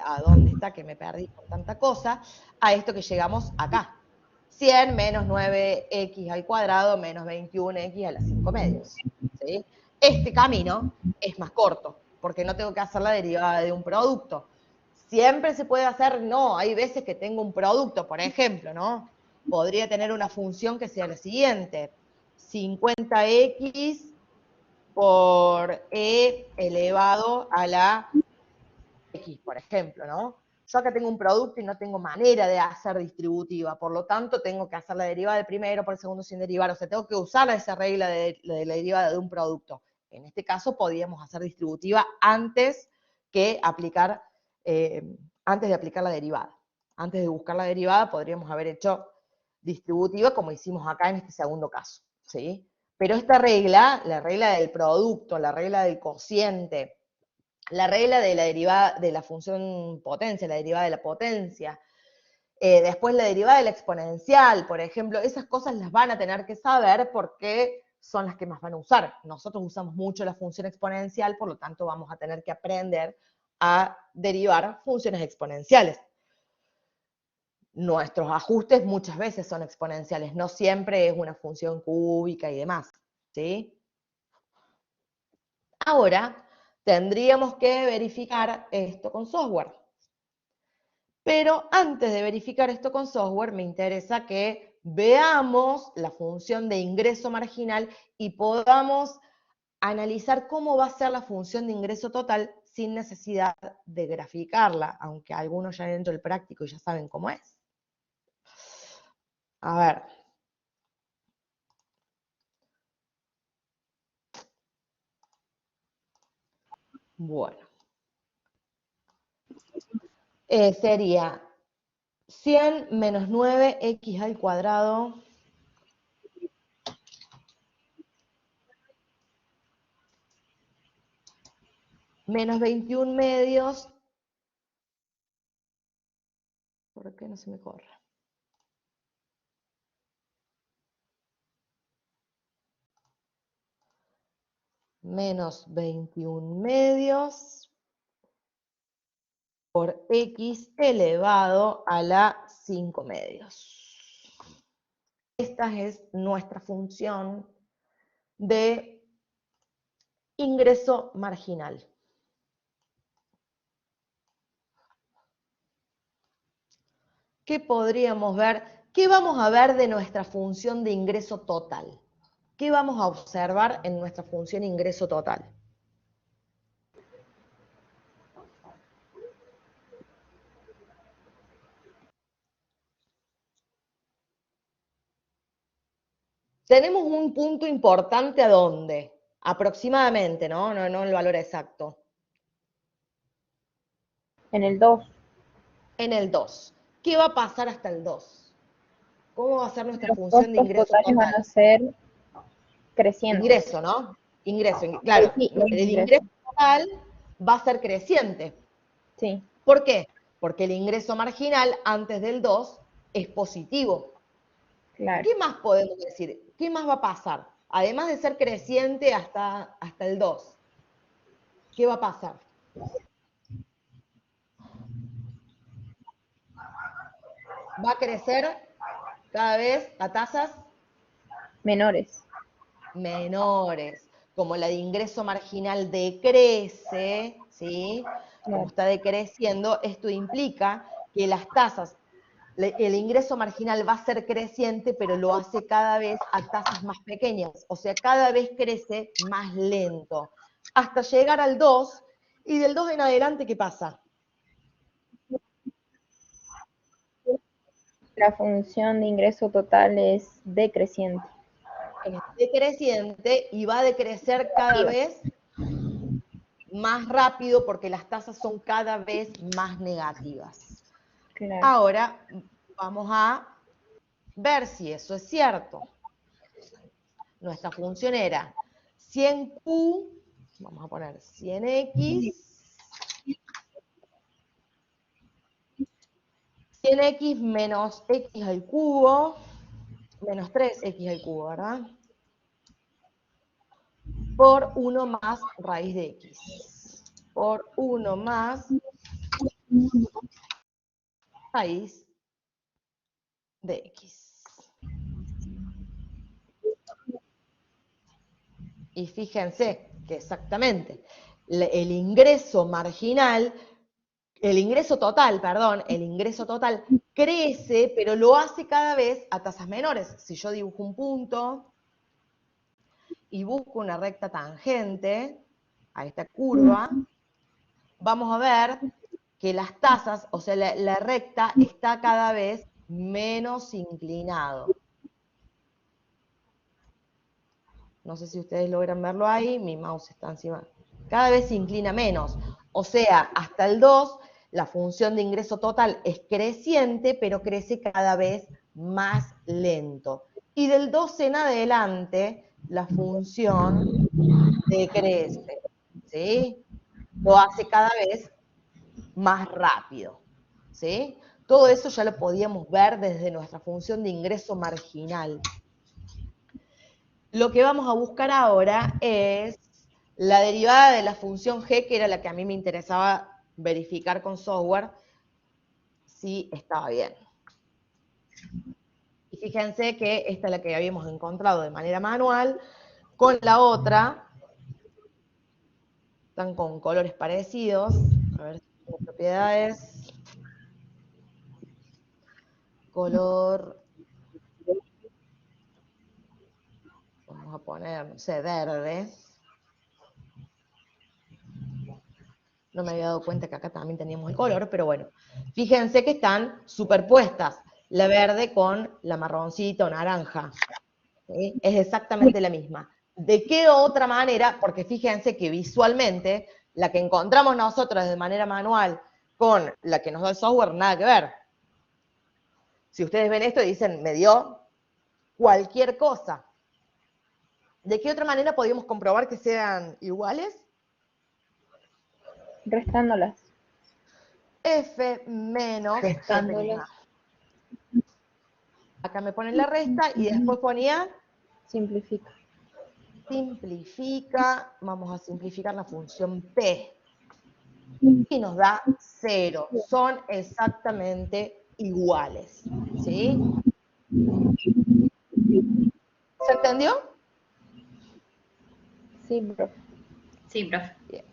[SPEAKER 1] ¿a dónde está? Que me perdí por tanta cosa, a esto que llegamos acá. 100 menos 9x al cuadrado menos 21x a las 5 medios. ¿Sí? Este camino es más corto, porque no tengo que hacer la derivada de un producto. Siempre se puede hacer, no, hay veces que tengo un producto, por ejemplo, ¿no? Podría tener una función que sea la siguiente, 50x por e elevado a la x, por ejemplo, ¿no? Yo acá tengo un producto y no tengo manera de hacer distributiva, por lo tanto tengo que hacer la derivada del primero por el segundo sin derivar, o sea, tengo que usar esa regla de la derivada de un producto. En este caso podríamos hacer distributiva antes de aplicar la derivada. Antes de buscar la derivada podríamos haber hecho distributiva como hicimos acá en este segundo caso, ¿sí? Pero esta regla, la regla del producto, la regla del cociente, la regla de la derivada de la función potencia, la derivada de la potencia, después la derivada de la exponencial, por ejemplo, esas cosas las van a tener que saber porque son las que más van a usar. Nosotros usamos mucho la función exponencial, por lo tanto vamos a tener que aprender a derivar funciones exponenciales. Nuestros ajustes muchas veces son exponenciales, no siempre es una función cúbica y demás, ¿sí? Ahora, tendríamos que verificar esto con software. Pero antes de verificar esto con software, me interesa que veamos la función de ingreso marginal y podamos analizar cómo va a ser la función de ingreso total sin necesidad de graficarla, aunque algunos ya dentro del práctico ya saben cómo es. A ver. Bueno. Sería 100 menos 9x al cuadrado menos 21 medios. ¿Por qué no se me corre? Menos 21 medios por x elevado a la 5 medios. Esta es nuestra función de ingreso marginal. ¿Qué podríamos ver? ¿Qué vamos a ver de nuestra función de ingreso total? ¿Qué vamos a observar en nuestra función ingreso total? Tenemos un punto importante a dónde, aproximadamente, ¿no? No el valor exacto.
[SPEAKER 2] En el 2.
[SPEAKER 1] En el 2. ¿Qué va a pasar hasta el 2? ¿Cómo va a ser nuestra
[SPEAKER 2] Los
[SPEAKER 1] función de
[SPEAKER 2] costos
[SPEAKER 1] ingreso
[SPEAKER 2] totales van
[SPEAKER 1] total?
[SPEAKER 2] a ser crecientes.
[SPEAKER 1] Ingreso, ¿no? Ingreso, claro.
[SPEAKER 2] Sí,
[SPEAKER 1] El
[SPEAKER 2] ingreso.
[SPEAKER 1] ingreso total va a ser creciente.
[SPEAKER 2] Sí,
[SPEAKER 1] ¿Por qué? Porque el ingreso marginal antes del 2 es positivo.
[SPEAKER 2] claro.
[SPEAKER 1] ¿Qué más podemos decir? ¿Qué más va a pasar? Además de ser creciente hasta el 2, ¿qué va a pasar? Va a crecer cada vez a tasas
[SPEAKER 2] Menores.
[SPEAKER 1] menores. Como la de ingreso marginal decrece, ¿sí? Como
[SPEAKER 2] Claro.
[SPEAKER 1] está decreciendo, esto implica que las tasas, el ingreso marginal va a ser creciente, pero lo hace cada vez a tasas más pequeñas. O sea, cada vez crece más lento. Hasta llegar al 2, y del 2 en adelante, ¿qué pasa?
[SPEAKER 2] La función de ingreso total es decreciente.
[SPEAKER 1] Es decreciente y va a decrecer cada vez más rápido porque las tasas son cada vez más negativas.
[SPEAKER 2] Claro.
[SPEAKER 1] Ahora vamos a ver si eso es cierto. Nuestra función era 100q, vamos a poner 100x, 100x menos x al cubo, menos 3x al cubo, ¿verdad? Por 1 más raíz de x. Por 1 más raíz de x. Y fíjense que exactamente el ingreso marginal, el ingreso total crece, pero lo hace cada vez a tasas menores. Si yo dibujo un punto y busco una recta tangente a esta curva, vamos a ver que las tasas, o sea, la recta está cada vez menos inclinado. No sé si ustedes logran verlo ahí, mi mouse está encima. Cada vez se inclina menos. O sea, hasta el 2, la función de ingreso total es creciente, pero crece cada vez más lento. Y del 12 en adelante, la función decrece, ¿sí? Lo hace cada vez más rápido, ¿sí? Todo eso ya lo podíamos ver desde nuestra función de ingreso marginal. Lo que vamos a buscar ahora es la derivada de la función g, que era la que a mí me interesaba verificar con software si estaba bien. Y fíjense que esta es la que habíamos encontrado de manera manual, con la otra, están con colores parecidos, a ver si tengo propiedades, color, vamos a poner, no sé, verde. No me había dado cuenta que acá también teníamos el color, pero bueno. Fíjense que están superpuestas, la verde con la marroncita o naranja. ¿Sí? Es exactamente la misma. ¿De qué otra manera? Porque fíjense que visualmente, la que encontramos nosotros de manera manual con la que nos da el software, nada que ver. Si ustedes ven esto y dicen, me dio cualquier cosa. ¿De qué otra manera podríamos comprobar que sean iguales?
[SPEAKER 2] Restándolas.
[SPEAKER 1] F menos F'.
[SPEAKER 5] Restándolas.
[SPEAKER 1] Acá me ponen la resta y después ponía
[SPEAKER 2] Simplifica.
[SPEAKER 1] simplifica, vamos a simplificar la función P. Y nos da 0. Son exactamente iguales. ¿Sí? ¿Se entendió?
[SPEAKER 2] Sí, profe.
[SPEAKER 3] Sí, profe.
[SPEAKER 1] Bien.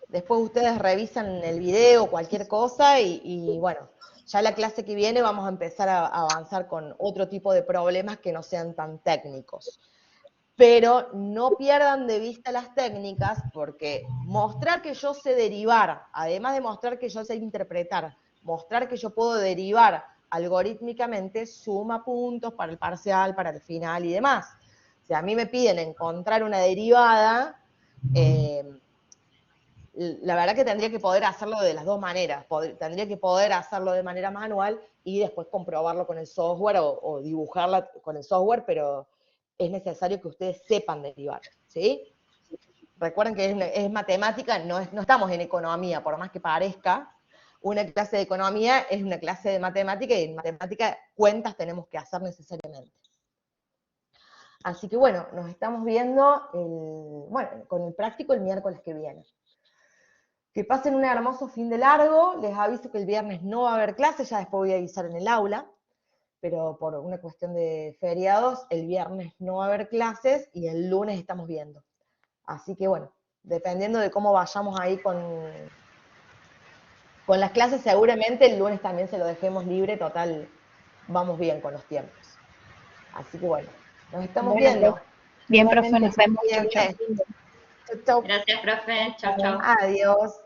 [SPEAKER 1] Después ustedes revisan el video, cualquier cosa, y bueno, ya la clase que viene vamos a empezar a avanzar con otro tipo de problemas que no sean tan técnicos. Pero no pierdan de vista las técnicas, porque mostrar que yo sé derivar, además de mostrar que yo sé interpretar, mostrar que yo puedo derivar algorítmicamente, suma puntos para el parcial, para el final y demás. Si a mí me piden encontrar una derivada, la verdad que tendría que poder hacerlo de las dos maneras. Tendría que poder hacerlo de manera manual y después comprobarlo con el software o dibujarla con el software, pero es necesario que ustedes sepan derivar, ¿sí? Recuerden que es matemática, no estamos en economía, por más que parezca. Una clase de economía es una clase de matemática, y en matemática cuentas tenemos que hacer necesariamente. Así que bueno, nos estamos viendo con el práctico el miércoles que viene. Que pasen un hermoso fin de largo. Les aviso que el viernes no va a haber clase, ya después voy a avisar en el aula, pero por una cuestión de feriados, el viernes no va a haber clases y el lunes estamos viendo. Así que bueno, dependiendo de cómo vayamos ahí con las clases, seguramente el lunes también se lo dejemos libre, total, vamos bien con los tiempos. Así que bueno, nos estamos
[SPEAKER 2] Bueno,
[SPEAKER 1] viendo.
[SPEAKER 2] profe.
[SPEAKER 4] Bien, profe,
[SPEAKER 2] Igualmente.
[SPEAKER 4] nos vemos. Chau, chau.
[SPEAKER 1] Cuídense. Chau, chau.
[SPEAKER 3] Gracias, profe. Chau, chau.
[SPEAKER 1] Adiós.